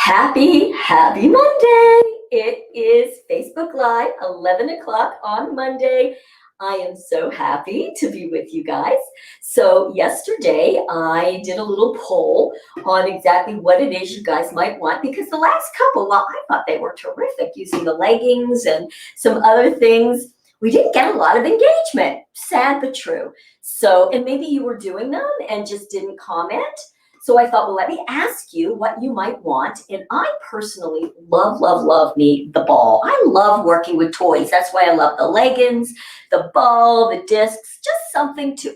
Happy Monday. It is Facebook Live, 11 o'clock on Monday. I am so happy to be with you guys. So yesterday I did a little poll on exactly what it is you guys might want, because the last couple, well, I thought they were terrific using the leggings and some other things. We didn't get a lot of engagement, sad but true. So, and maybe you were doing them and just didn't comment. So I thought, well, let me ask you what you might want. And I personally love me the ball. I love working with toys. That's why I love the leggings, the ball, the discs, just something to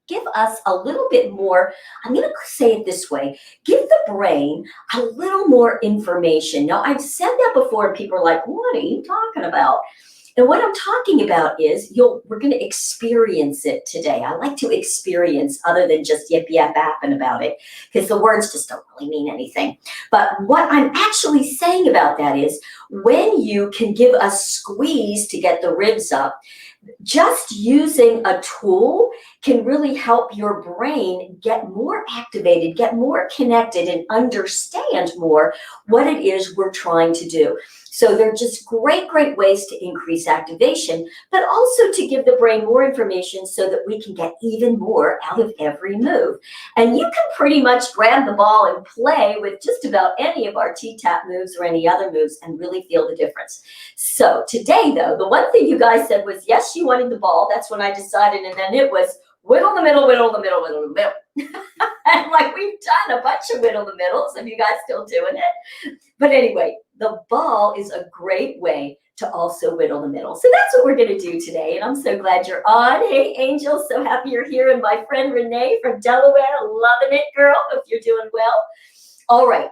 give us a little bit more. I'm going to say it this way: give the brain a little more information. Now, I've said that before, and people are like, what are you talking about? And what I'm talking about is we're going to experience it today. I like to experience other than just yip yap yapping about it, because the words just don't really mean anything. But what I'm actually saying about that is, when you can give a squeeze to get the ribs up, just using a tool can really help your brain get more activated, get more connected, and understand more what it is we're trying to do. So they're just great ways to increase activation, but also to give the brain more information so that we can get even more out of every move. And you can pretty much grab the ball and play with just about any of our T-tap moves or any other moves and really feel the difference. So today, though, the one thing you guys said was, yes, you wanted the ball. That's when I decided. And then it was whittle the middle, whittle the middle, whittle the middle. And like, we've done a bunch of whittle the middles, and you guys still doing it. But anyway, the ball is a great way to also whittle the middle. So that's what we're going to do today. And I'm so glad you're on. Hey, Angel, so happy you're here. And my friend Renee from Delaware, loving it, girl. Hope you're doing well. All right.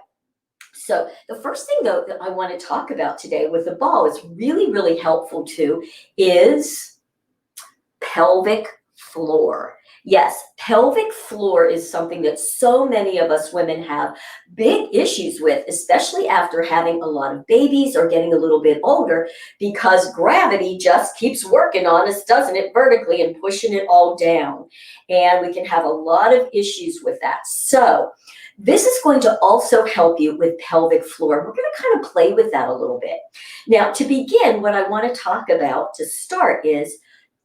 So the first thing, though, that I want to talk about today with the ball is really helpful too is pelvic floor. Yes, pelvic floor is something that so many of us women have big issues with, especially after having a lot of babies or getting a little bit older, because gravity just keeps working on us, doesn't it, vertically, and pushing it all down. And we can have a lot of issues with that. So this is going to also help you with pelvic floor. We're going to kind of play with that a little bit. Now, to begin, what I want to talk about to start is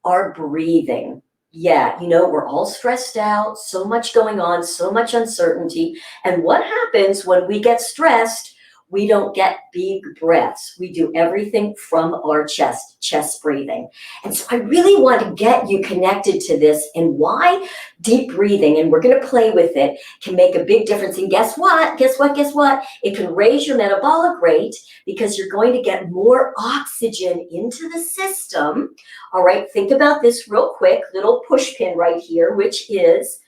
our breathing. Yeah, we're all stressed out, so much going on, so much uncertainty. And what happens when we get stressed? We don't get big breaths. We do everything from our chest breathing. And so I really want to get you connected to this and why deep breathing, and we're going to play with it, can make a big difference. And guess what? It can raise your metabolic rate, because you're going to get more oxygen into the system. All right, think about this real quick, little push pin right here, which is,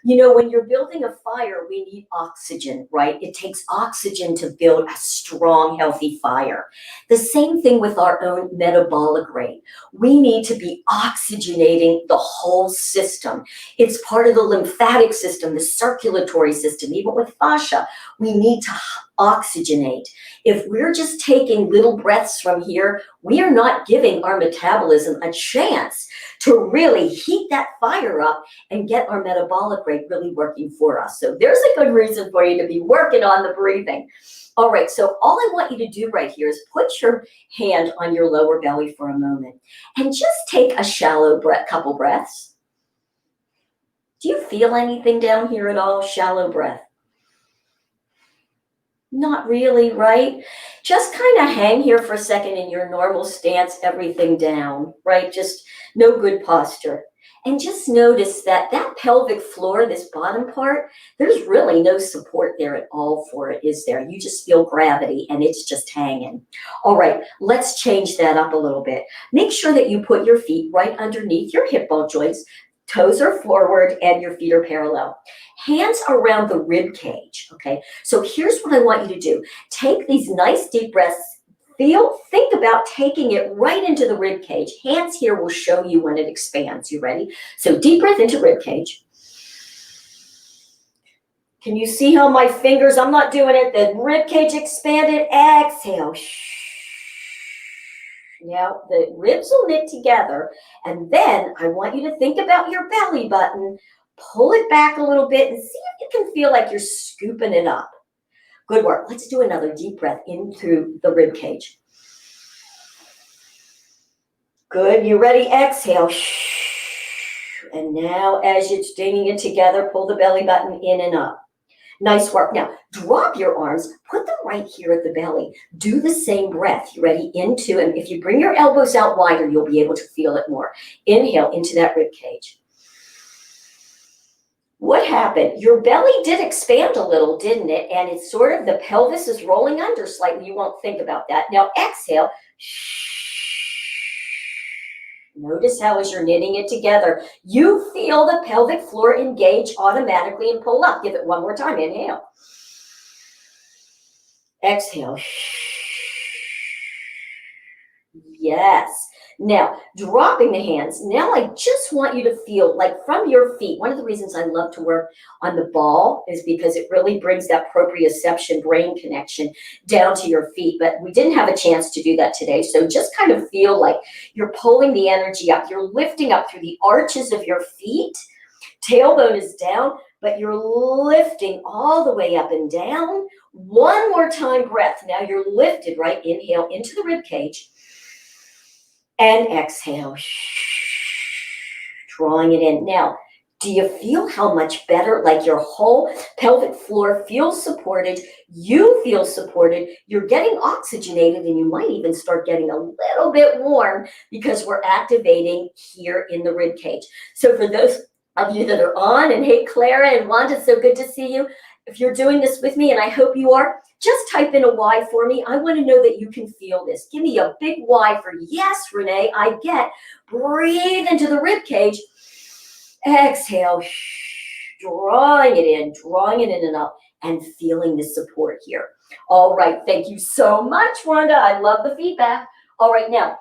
when you're building a fire, we need oxygen, right? It takes oxygen to build a strong, healthy fire. The same thing with our own metabolic rate. We need to be oxygenating the whole system. It's part of the lymphatic system, the circulatory system. Even with fascia, we need to oxygenate. If we're just taking little breaths from here, we are not giving our metabolism a chance to really heat that fire up and get our metabolic rate really working for us. So there's a good reason for you to be working on the breathing. All right, so all I want you to do right here is put your hand on your lower belly for a moment and just take a shallow couple breaths. Do you feel anything down here at all? Shallow breath. Not really, right? Just kind of hang here for a second in your normal stance, everything down, right? Just no good posture. And just notice that pelvic floor, this bottom part, there's really no support there at all for it, is there? You just feel gravity and it's just hanging. All right, let's change that up a little bit. Make sure that you put your feet right underneath your hip ball joints. Toes are forward and your feet are parallel. Hands around the rib cage, okay? So here's what I want you to do. Take these nice deep breaths. Think about taking it right into the rib cage. Hands here will show you when it expands. You ready? So deep breath into rib cage. Can you see how my fingers, I'm not doing it, the rib cage expanded. Exhale. Now the ribs will knit together, and then I want you to think about your belly button. Pull it back a little bit and see if you can feel like you're scooping it up. Good work. Let's do another deep breath in through the rib cage. Good. You ready? Exhale. And now as you're stringing it together, pull the belly button in and up. Nice work. Now, drop your arms, put them right here at the belly. Do the same breath. You ready? Into, and if you bring your elbows out wider, you'll be able to feel it more. Inhale into that rib cage. What happened? Your belly did expand a little, didn't it? And it's sort of, the pelvis is rolling under slightly. You won't think about that. Now, exhale. Notice how as you're knitting it together, you feel the pelvic floor engage automatically and pull up. Give it one more time. Inhale. Exhale. Yes. Now, dropping the hands. Now I just want you to feel like from your feet. One of the reasons I love to work on the ball is because it really brings that proprioception brain connection down to your feet. But we didn't have a chance to do that today. So just kind of feel like you're pulling the energy up. You're lifting up through the arches of your feet. Tailbone is down, but you're lifting all the way up and down. One more time, breath. Now you're lifted, right? Inhale into the rib cage. And exhale, drawing it in. Now, do you feel how much better, like your whole pelvic floor feels supported, you feel supported, you're getting oxygenated, and you might even start getting a little bit warm because we're activating here in the rib cage. So for those of you that are on, and hey, Clara and Wanda, so good to see you. If you're doing this with me, and I hope you are, just type in a Y for me. I want to know that you can feel this. Give me a big Y for yes, Renee, I get. Breathe into the rib cage. Exhale, drawing it in and up, and feeling the support here. All right, thank you so much, Wanda. I love the feedback. All right, now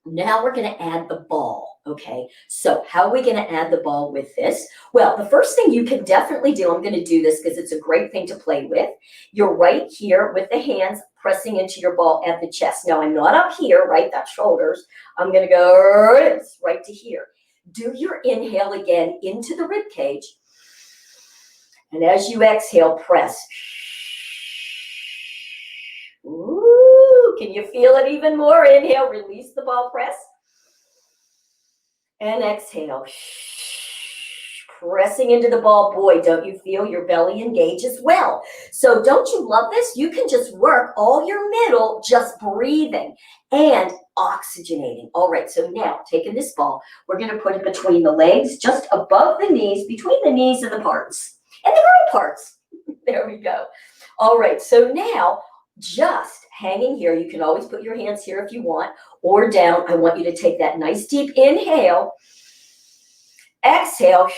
we're going to add the ball. Okay, so how are we going to add the ball with this? Well, the first thing you can definitely do, I'm going to do this because it's a great thing to play with. You're right here with the hands pressing into your ball at the chest. Now, I'm not up here, right? That's shoulders. I'm going to go right to here. Do your inhale again into the rib cage. And as you exhale, press. Ooh, can you feel it even more? Inhale, release the ball, press. And exhale, pressing into the ball. Boy, don't you feel your belly engage as well? So don't you love this? You can just work all your middle, just breathing and oxygenating. All right, so now taking this ball, we're going to put it between the legs, just above the knees, between the knees and the parts, and the girl parts. There we go. All right, so now just hanging here. You can always put your hands here if you want, or down. I want you to take that nice deep inhale, exhale,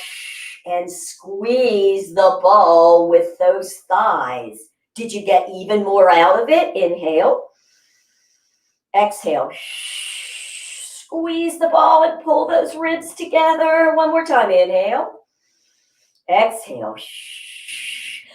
and squeeze the ball with those thighs. Did you get even more out of it? Inhale, exhale, squeeze the ball and pull those ribs together. One more time. Inhale, exhale.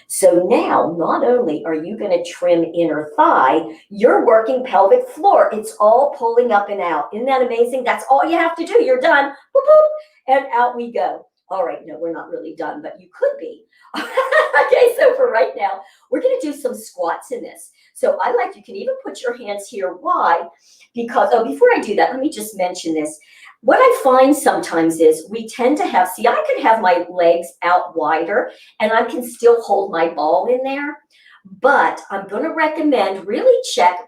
So now, not only are you going to trim inner thigh, you're working pelvic floor. It's all pulling up and out. Isn't that amazing? That's all you have to do. You're done. Boop, boop, and out we go. All right, no, we're not really done, but you could be. Okay, so for right now, we're going to do some squats in this. So you can even put your hands here. Why? Because, before I do that, let me just mention this. What I find sometimes is we tend to have, I could have my legs out wider and I can still hold my ball in there, but I'm going to recommend really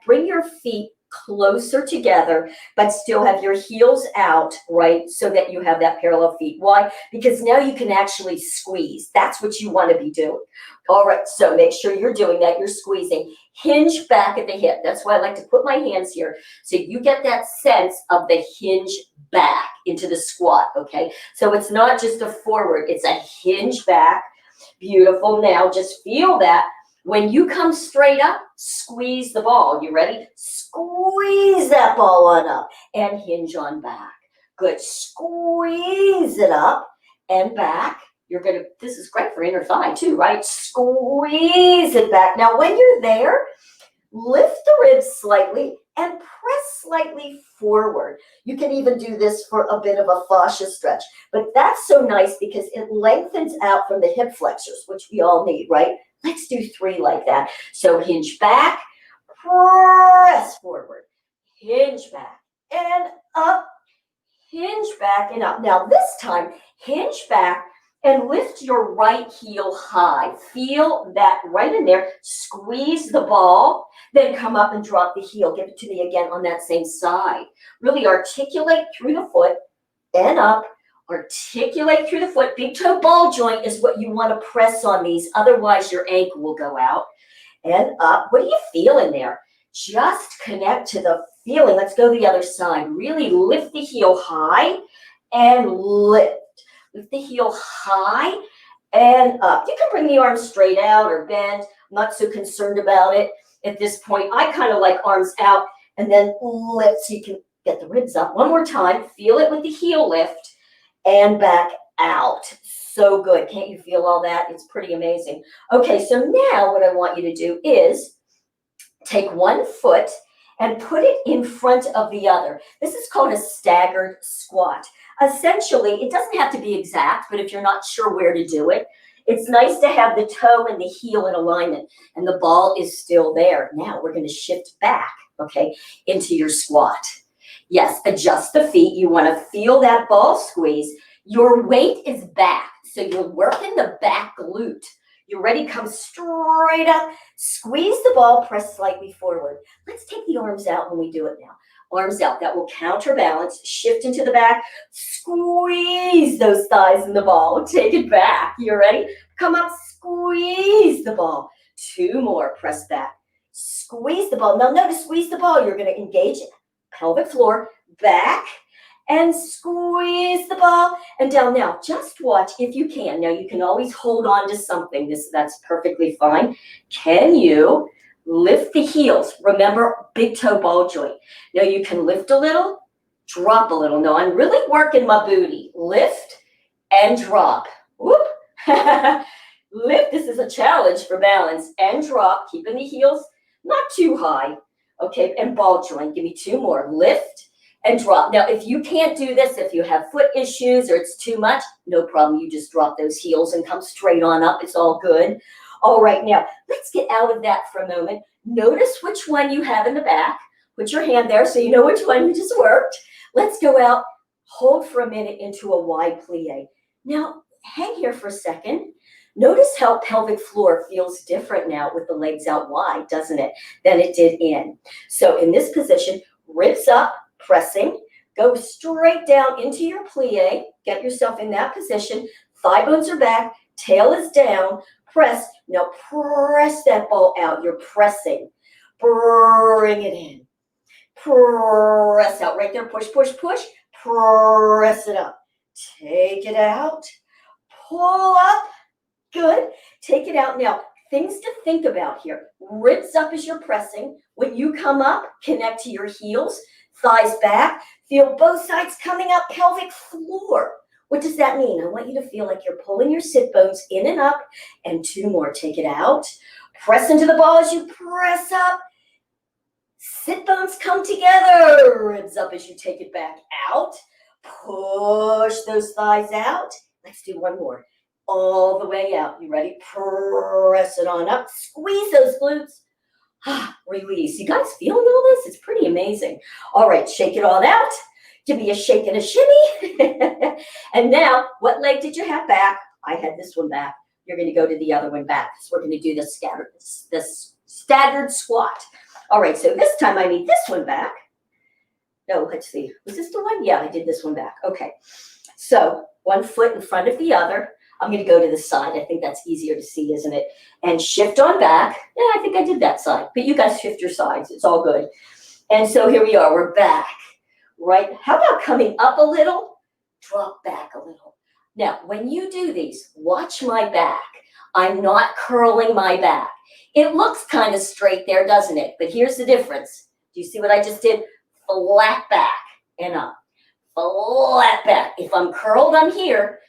bring your feet closer together, but still have your heels out, right? So that you have that parallel feet. Why? Because now you can actually squeeze. That's what you want to be doing. All right, so make sure you're doing that. You're squeezing. Hinge back at the hip. That's why I like to put my hands here. So you get that sense of the hinge back into the squat, okay? So it's not just a forward, it's a hinge back. Beautiful. Now just feel that. When you come straight up, squeeze the ball. You ready? Squeeze that ball on up and hinge on back. Good. Squeeze it up and back. This is great for inner thigh too, right? Squeeze it back. Now, when you're there, lift the ribs slightly and press slightly forward. You can even do this for a bit of a fascia stretch, but that's so nice because it lengthens out from the hip flexors, which we all need, right? Let's do 3 like that. So hinge back, press forward, hinge back and up, hinge back and up. Now this time, hinge back and lift your right heel high. Feel that right in there. Squeeze the ball, then come up and drop the heel. Give it to me again on that same side. Really articulate through the foot and up. Articulate through the foot. Big toe ball joint is what you want to press on these. Otherwise, your ankle will go out. And up. What do you feel in there? Just connect to the feeling. Let's go the other side. Really lift the heel high and lift. Lift the heel high and up. You can bring the arms straight out or bend. I'm not so concerned about it at this point. I kind of like arms out and then lift so you can get the ribs up. One more time. Feel it with the heel lift and back out. So good. Can't you feel all that? It's pretty amazing. Okay, so now what I want you to do is take one foot and put it in front of the other. This is called a staggered squat. Essentially, it doesn't have to be exact, but if you're not sure where to do it, it's nice to have the toe and the heel in alignment, and the ball is still there. Now we're going to shift back, okay, into your squat. Yes, adjust the feet. You want to feel that ball squeeze. Your weight is back, so you're working the back glute. You're ready, come straight up, squeeze the ball, press slightly forward. Let's take the arms out when we do it now. Arms out, that will counterbalance, shift into the back, squeeze those thighs in the ball, take it back. You ready? Come up, squeeze the ball. 2 more, press back, squeeze the ball. Now notice, squeeze the ball, you're gonna engage pelvic floor, back, and squeeze the ball and down. Now, just watch if you can. Now, you can always hold on to something. That's perfectly fine. Can you lift the heels? Remember, big toe ball joint. Now, you can lift a little, drop a little. No, I'm really working my booty. Lift and drop. Whoop. Lift. This is a challenge for balance. And drop, keeping the heels not too high. Okay, and ball joint. Give me 2 more. Lift and drop. Now, if you can't do this, if you have foot issues or it's too much, no problem. You just drop those heels and come straight on up. It's all good. All right, now, let's get out of that for a moment. Notice which one you have in the back. Put your hand there so you know which one you just worked. Let's go out. Hold for a minute into a wide plie. Now, hang here for a second. Notice how pelvic floor feels different now with the legs out wide, doesn't it, than it did in. So in this position, ribs up, pressing, go straight down into your plie, get yourself in that position, thigh bones are back, tail is down, press. Now press that ball out, you're pressing, bring it in, press out, right there, push, push, push, press it up, take it out, pull up, good, take it out. Now, things to think about here, ribs up as you're pressing. When you come up, connect to your heels, thighs back, feel both sides coming up, pelvic floor. What does that mean? I want you to feel like you're pulling your sit bones in and up, and 2 more, take it out. Press into the ball as you press up. Sit bones come together, ribs up as you take it back out. Push those thighs out. Let's do 1 more. All the way out. You ready? Press it on up. Squeeze those glutes. Release. You guys feeling all this? It's pretty amazing. All right, shake it all out. Give me a shake and a shimmy. And now, what leg did you have back? I had this one back. You're going to go to the other one back. So we're going to do this staggered squat. All right, so this time I need this one back. No, let's see. Was this the one? Yeah, I did this one back. Okay. So 1 foot in front of the other. I'm going to go to the side. I think that's easier to see, isn't it? And shift on back. Yeah, I think I did that side. But you guys shift your sides. It's all good. And so here we are. We're back. Right? How about coming up a little? Drop back a little. Now, when you do these, watch my back. I'm not curling my back. It looks kind of straight there, doesn't it? But here's the difference. Do you see what I just did? Flat back and up. Flat back. If I'm curled, I'm here.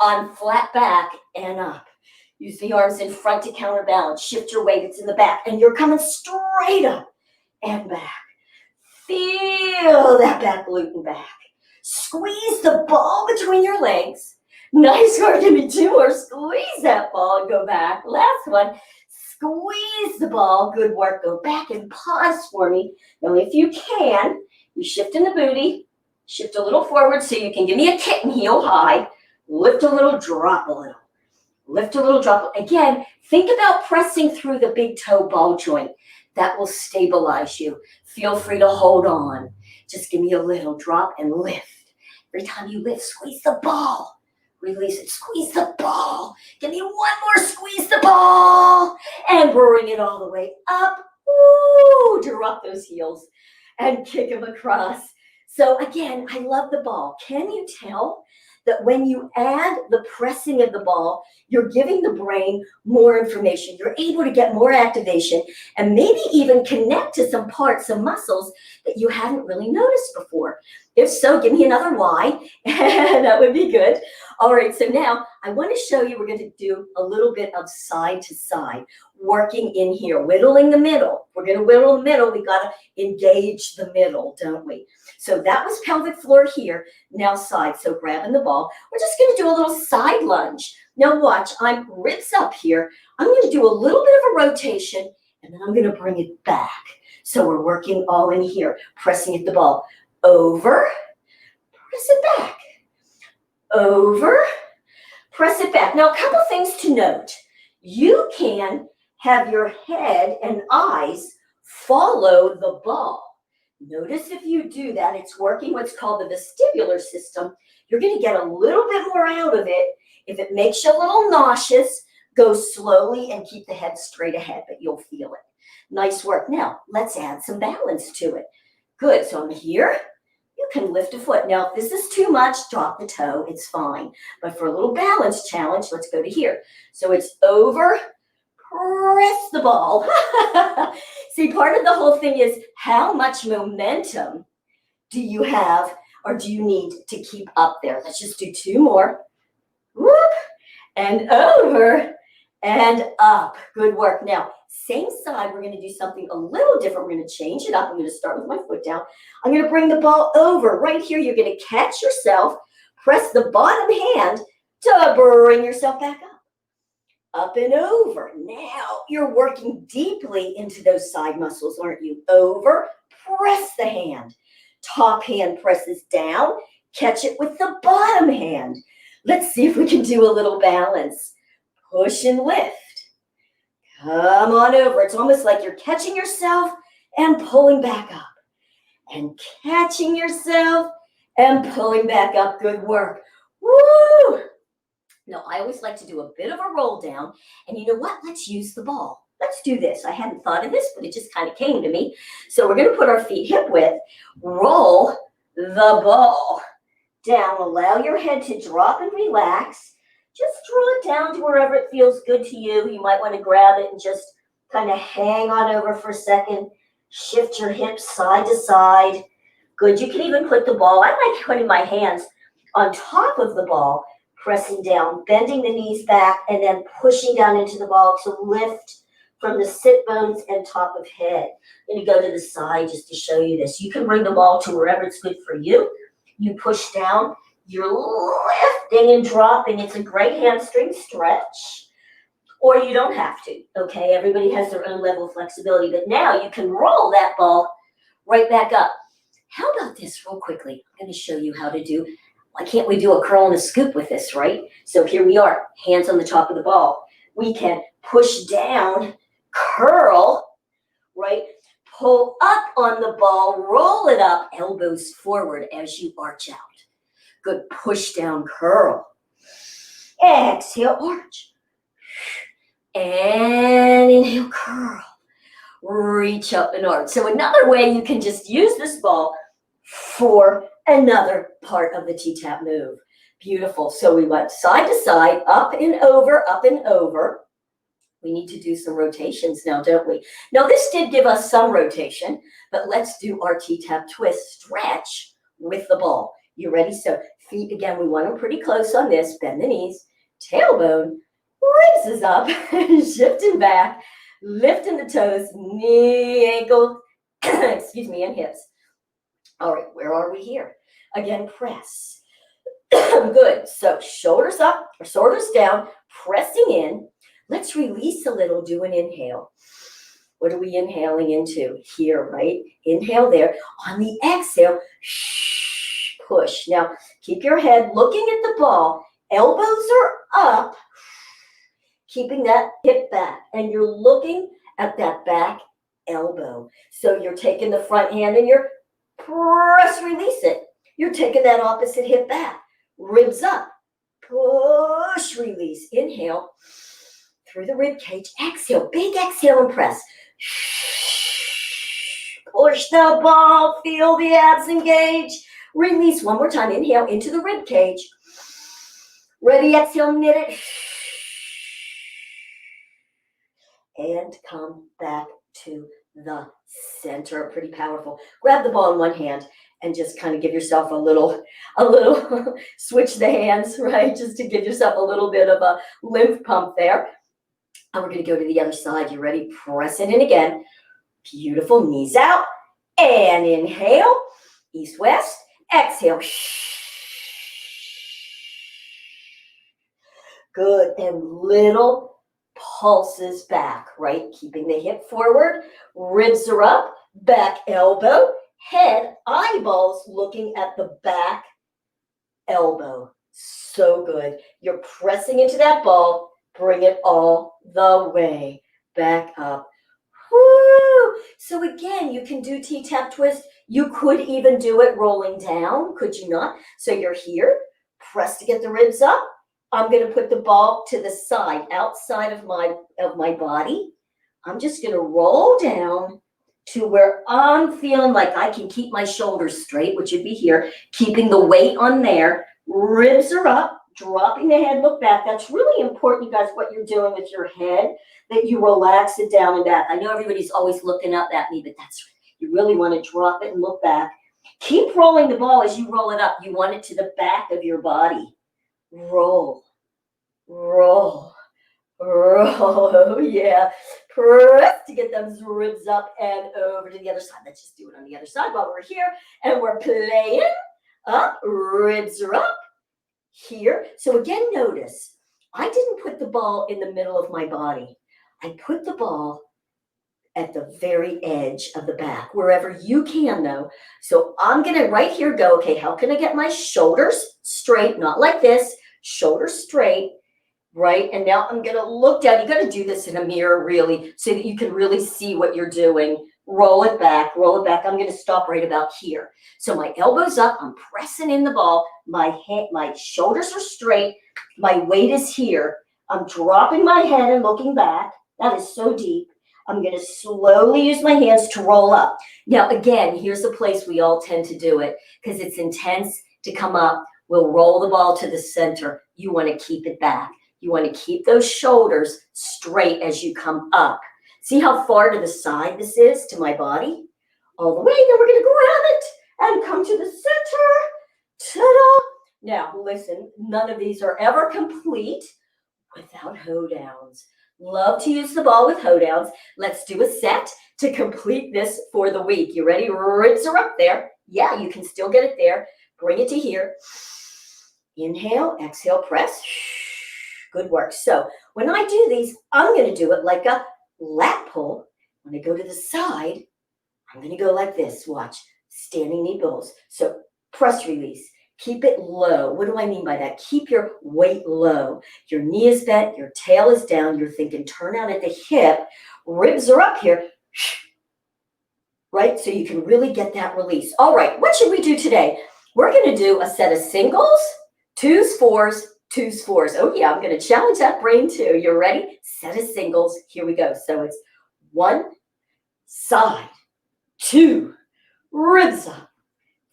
On flat back and up. Use the arms in front to counterbalance. Shift your weight, it's in the back. And you're coming straight up and back. Feel that back glute and back. Squeeze the ball between your legs. Nice work. Give me two more. Squeeze that ball and go back. Last one. Squeeze the ball. Good work. Go back and pause for me. Now, if you can, you shift in the booty. Shift a little forward so you can give me a kitten heel high. Lift a little, drop a little. Lift a little, drop. Again, think about pressing through the big toe ball joint. That will stabilize you. Feel free to hold on. Just give me a little drop and lift. Every time you lift, squeeze the ball. Release it. Squeeze the ball. Give me one more. Squeeze the ball. And bring it all the way up. Woo! Drop those heels and kick them across. So again, I love the ball. Can you tell that when you add the pressing of the ball, you're giving the brain more information. You're able to get more activation and maybe even connect to some parts, some muscles that you hadn't really noticed before. If so, give me another Y, and that would be good. All right, so now I want to show you, we're going to do a little bit of side to side, working in here, whittling the middle. We're going to whittle the middle. We got to engage the middle, don't we? So that was pelvic floor here. Now side, so grabbing the ball. We're just going to do a little side lunge. Now watch, I'm ribs up here. I'm going to do a little bit of a rotation, and then I'm going to bring it back. So we're working all in here, pressing at the ball. Over, press it back. Over, press it back. Now, a couple things to note. You can have your head and eyes follow the ball. Notice if you do that, it's working what's called the vestibular system. You're going to get a little bit more out of it. If it makes you a little nauseous, go slowly and keep the head straight ahead, but you'll feel it. Nice work. Now, let's add some balance to it. Good. So I'm here. You can lift a foot. Now, if this is too much, drop the toe. It's fine. But for a little balance challenge, let's go to here. So it's over, press the ball. See, part of the whole thing is how much momentum do you have or do you need to keep up there? Let's just do two more. Whoop, and over and up. Good work. Now, same side, we're going to do something a little different. We're going to change it up. I'm going to start with my foot down. I'm going to bring the ball over. Right here, you're going to catch yourself, press the bottom hand to bring yourself back up. Up and over. Now, you're working deeply into those side muscles, aren't you? Over, press the hand. Top hand presses down. Catch it with the bottom hand. Let's see if we can do a little balance. Push and lift. Come on over. It's almost like you're catching yourself and pulling back up. And catching yourself and pulling back up. Good work. Woo! Now, I always like to do a bit of a roll down. And you know what? Let's use the ball. Let's do this. I hadn't thought of this, but it just kind of came to me. So we're going to put our feet hip width. Roll the ball down. Allow your head to drop and relax. Just draw it down to wherever it feels good to you. You might want to grab it and just kind of hang on over for a second. Shift your hips side to side. Good. You can even put the ball, I like putting my hands on top of the ball, pressing down, bending the knees back, and then pushing down into the ball to lift from the sit bones and top of head. I'm going to go to the side just to show you this. You can bring the ball to wherever it's good for you. You push down. You're lifting and dropping. It's a great hamstring stretch. Or you don't have to, okay? Everybody has their own level of flexibility. But now you can roll that ball right back up. How about this real quickly? I'm going to show you how to do, why can't we do a curl and a scoop with this, right? So here we are, hands on the top of the ball. We can push down, curl, right? Pull up on the ball, roll it up, elbows forward as you arch out. Good, push down, curl. Exhale, arch. And inhale, curl. Reach up and arch. So another way you can just use this ball for another part of the T-tap move. Beautiful. So we went side to side, up and over, up and over. We need to do some rotations now, don't we? Now, this did give us some rotation, but let's do our T-tap twist stretch with the ball. You ready? So feet, again, we want them pretty close on this. Bend the knees, tailbone, raises up, shifting back, lifting the toes, knee, ankle, excuse me, and hips. All right, where are we here? Again, press. Good. So shoulders up or shoulders down, pressing in. Let's release a little. Do an inhale. What are we inhaling into? Here, right? Inhale there. On the exhale, push. Now, keep your head looking at the ball. Elbows are up, keeping that hip back. And you're looking at that back elbow. So you're taking the front hand and you're press, release it. You're taking that opposite hip back. Ribs up. Push, release. Inhale through the rib cage. Exhale. Big exhale and press. Push the ball. Feel the abs engage. Release one more time. Inhale into the rib cage. Ready, exhale, knit it. And come back to the center. Pretty powerful. Grab the ball in one hand and just kind of give yourself a little switch the hands, right? Just to give yourself a little bit of a lymph pump there. And we're going to go to the other side. You ready? Press it in again. Beautiful. Knees out. And inhale. East, west. Exhale. Good. And little pulses back, right? Keeping the hip forward. Ribs are up. Back elbow. Head, eyeballs looking at the back elbow. So good. You're pressing into that ball. Bring it all the way back up. Woo! So again, you can do T-tap twist. You could even do it rolling down, could you not? So you're here, press to get the ribs up. I'm going to put the ball to the side, outside of my body. I'm just going to roll down to where I'm feeling like I can keep my shoulders straight, which would be here, keeping the weight on there. Ribs are up, dropping the head, look back. That's really important, you guys, what you're doing with your head, that you relax it down and back. I know everybody's always looking up at me, but you really want to drop it and look back. Keep rolling the ball as you roll it up. You want it to the back of your body. Roll, roll, roll. Oh, yeah. Press to get those ribs up and over to the other side. Let's just do it on the other side while we're here. And we're playing up. Ribs are up here. So again, notice, I didn't put the ball in the middle of my body. I put the ball at the very edge of the back, wherever you can, though. So I'm going to right here go, okay, how can I get my shoulders straight? Not like this. Shoulders straight. Right? And now I'm going to look down. You got to do this in a mirror, really, so that you can really see what you're doing. Roll it back, roll it back. I'm going to stop right about here. So my elbow's up. I'm pressing in the ball. My shoulders are straight. My weight is here. I'm dropping my head and looking back. That is so deep. I'm going to slowly use my hands to roll up. Now, again, here's the place we all tend to do it because it's intense to come up. We'll roll the ball to the center. You want to keep it back. You want to keep those shoulders straight as you come up. See how far to the side this is to my body? All the way. Then we're going to grab it and come to the center. Ta-da! Now, listen, none of these are ever complete without hoedowns. Love to use the ball with hoedowns. Let's do a set to complete this for the week. You ready? Ribs are up there. Yeah, you can still get it there. Bring it to here. Inhale, exhale, press. Good work. So when I do these, I'm going to do it like a lat pull. When I go to the side, I'm going to go like this. Watch. Standing knee pulls. So press, release. Keep it low. What do I mean by that? Keep your weight low. Your knee is bent. Your tail is down. You're thinking turn out at the hip. Ribs are up here. Right? So you can really get that release. All right. What should we do today? We're going to do a set of singles, twos, fours, twos, fours. Oh, yeah, I'm going to challenge that brain too. You ready? Set of singles. Here we go. So it's 1, side, 2, ribs up,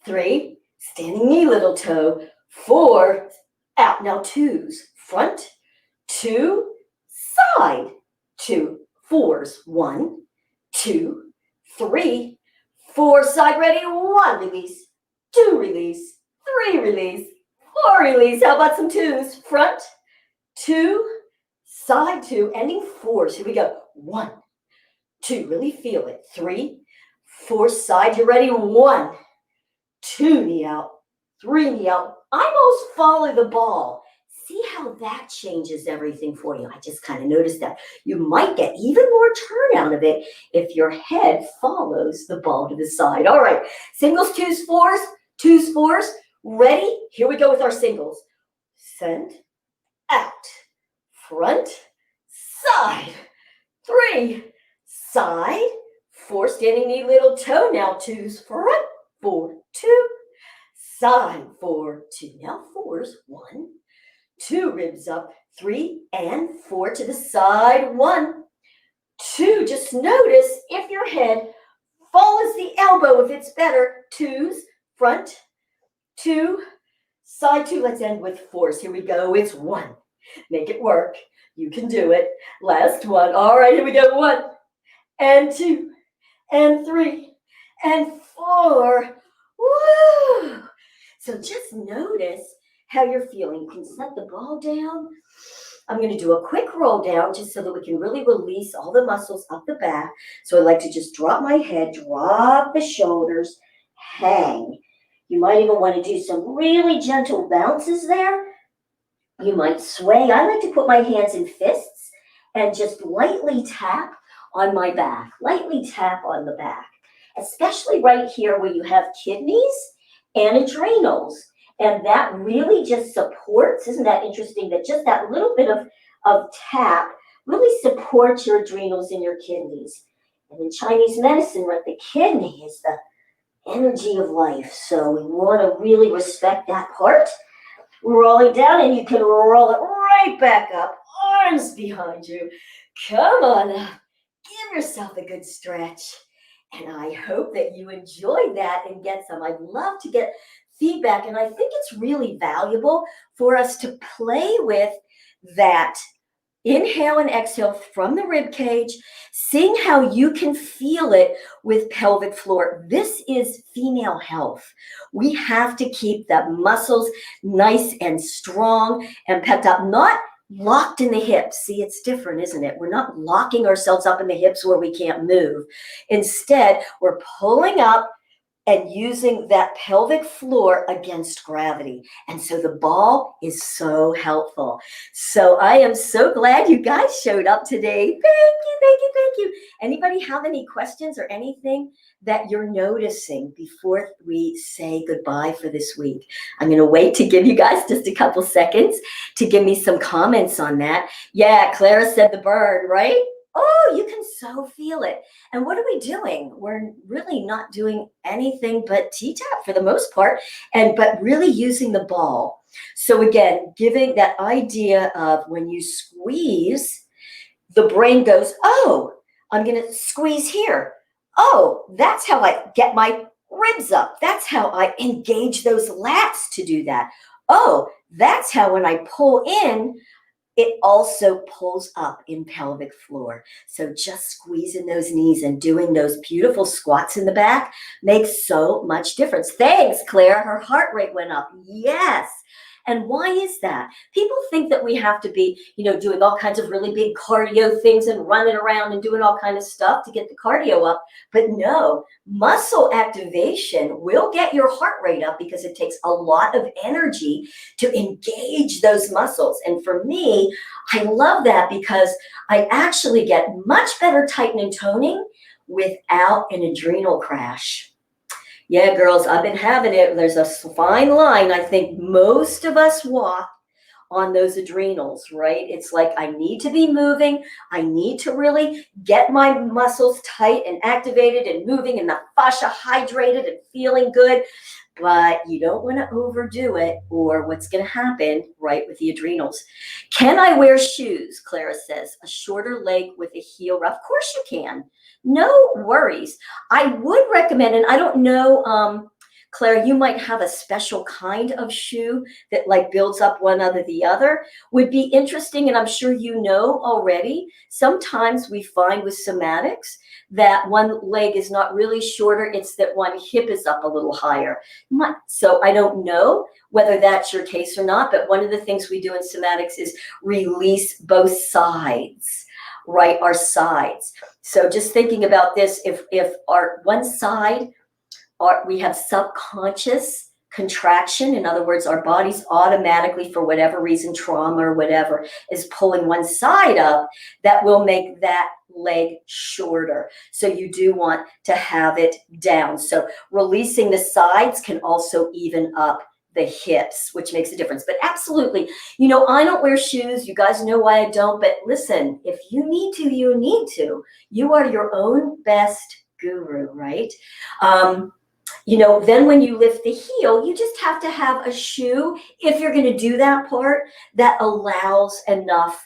3, standing knee, little toe, 4, out. Now twos, front, 2, side, 2, fours, 1, 2, 3, 4, side, ready, 1, release, 2, release, 3, release, 4, release. How about some twos? Front, 2, side, 2, ending fours. Here we go. 1, 2, really feel it. 3, 4, side. You ready? 1, 2, knee out. 3, knee out. I most follow the ball. See how that changes everything for you. I just kind of noticed that. You might get even more turn out of it if your head follows the ball to the side. All right, singles, twos, fours. Ready? Here we go with our singles. Send, out, front, side, 3, side, 4, standing knee, little toe. Now twos, front, 4, 2, side, 4, 2. Now fours, 1, 2, ribs up, 3 and 4 to the side, 1, 2. Just notice if your head follows the elbow, if it's better, twos, front, 2, side 2. Let's end with fours. Here we go. It's 1. Make it work. You can do it. Last one. All right, here we go. 1 and 2 and 3 and 4. Woo! So just notice how you're feeling. You can set the ball down. I'm going to do a quick roll down just so that we can really release all the muscles up the back. So I like to just drop my head, drop the shoulders, hang. You might even want to do some really gentle bounces there. You might sway. I like to put my hands in fists and just lightly tap on my back, lightly tap on the back, especially right here where you have kidneys and adrenals. And that really just supports, isn't that interesting, that just that little bit of tap really supports your adrenals and your kidneys. And in Chinese medicine, right, the kidney is the energy of life. So we want to really respect that part. Rolling down, and you can roll it right back up, arms behind you. Come on up. Give yourself a good stretch. And I hope that you enjoy that and get some. I'd love to get feedback, and I think it's really valuable for us to play with that inhale and exhale from the rib cage, seeing how you can feel it with pelvic floor. This is female health. We have to keep the muscles nice and strong and pepped up, not locked in the hips. See, it's different, isn't it? We're not locking ourselves up in the hips where we can't move. Instead, we're pulling up and using that pelvic floor against gravity. And so the ball is so helpful. So I am so glad you guys showed up today. Thank you. Anybody have any questions or anything that you're noticing before we say goodbye for this week? I'm going to wait to give you guys just a couple seconds to give me some comments on that. Yeah, Clara said the burn, right? Oh, you can so feel it. And what are we doing? We're really not doing anything but T-tap for the most part, but really using the ball. So again, giving that idea of when you squeeze, the brain goes, oh, I'm going to squeeze here. Oh, that's how I get my ribs up. That's how I engage those lats to do that. Oh, that's how when I pull in, it also pulls up in pelvic floor. So just squeezing those knees and doing those beautiful squats in the back makes so much difference. Thanks, Claire. Her heart rate went up. Yes. And why is that? People think that we have to be, doing all kinds of really big cardio things and running around and doing all kinds of stuff to get the cardio up. But no, muscle activation will get your heart rate up because it takes a lot of energy to engage those muscles. And for me, I love that because I actually get much better tightening and toning without an adrenal crash. Yeah, girls, I've been having it. There's a fine line. I think most of us walk on those adrenals, right? It's like I need to be moving. I need to really get my muscles tight and activated and moving and the fascia hydrated and feeling good. But you don't want to overdo it or what's going to happen, right, with the adrenals. Can I wear shoes? Clara says, a shorter leg with a heel rough. Of course you can. No worries. I would recommend, and I don't know, Claire, you might have a special kind of shoe that like builds up one under the other. Would be interesting, and I'm sure you know already, sometimes we find with somatics that one leg is not really shorter, it's that one hip is up a little higher. So I don't know whether that's your case or not, but one of the things we do in somatics is release both sides, right, our sides. So just thinking about this, if our one side, we have subconscious contraction. In other words, our body's automatically, for whatever reason, trauma or whatever, is pulling one side up, that will make that leg shorter. So you do want to have it down. So releasing the sides can also even up the hips, which makes a difference. But absolutely, you know, I don't wear shoes. You guys know why I don't. But listen, if you need to, you need to. You are your own best guru, right? You know, then when you lift the heel, you just have to have a shoe, if you're going to do that part, that allows enough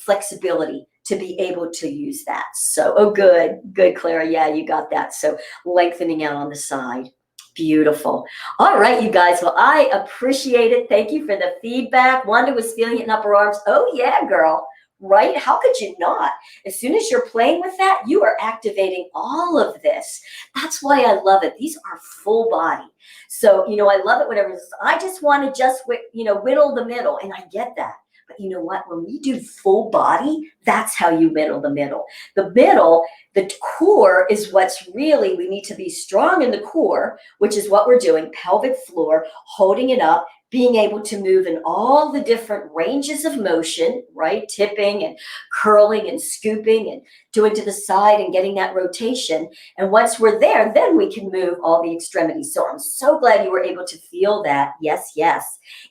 flexibility to be able to use that. So, oh, good, Clara. Yeah, you got that. So lengthening out on the side. Beautiful. All right, you guys. Well, I appreciate it. Thank you for the feedback. Wanda was feeling it in upper arms. Oh, yeah, girl. Right? How could you not? As soon as you're playing with that, you are activating all of this. That's why I love it. These are full body. So, you know, I love it whenever I just want to just, you know, whittle the middle. And I get that. But you know what? When we do full body, that's how you whittle the middle. The middle, the core is what's really, we need to be strong in the core, which is what we're doing, pelvic floor, holding it up, being able to move in all the different ranges of motion, right? Tipping and curling and scooping and doing to the side and getting that rotation. And once we're there, then we can move all the extremities. So I'm so glad you were able to feel that, yes,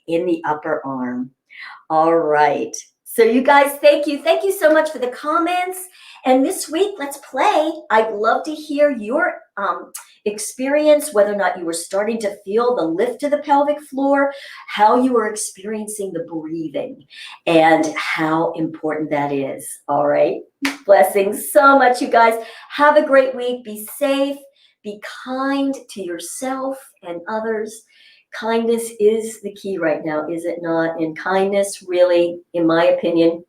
in the upper arm. All right. So you guys, thank you. Thank you so much for the comments. And this week, let's play. I'd love to hear your experience, whether or not you were starting to feel the lift of the pelvic floor, how you were experiencing the breathing, and how important that is. All right. Blessings so much, you guys. Have a great week. Be safe. Be kind to yourself and others. Kindness is the key right now, is it not? And kindness, really, in my opinion,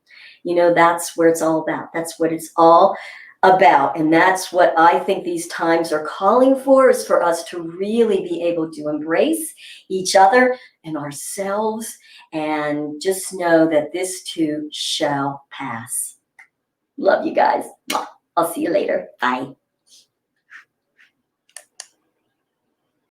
you know, that's where it's all about. That's what it's all about. And that's what I think these times are calling for, is for us to really be able to embrace each other and ourselves, and just know that this too shall pass. Love you guys. I'll see you later. Bye.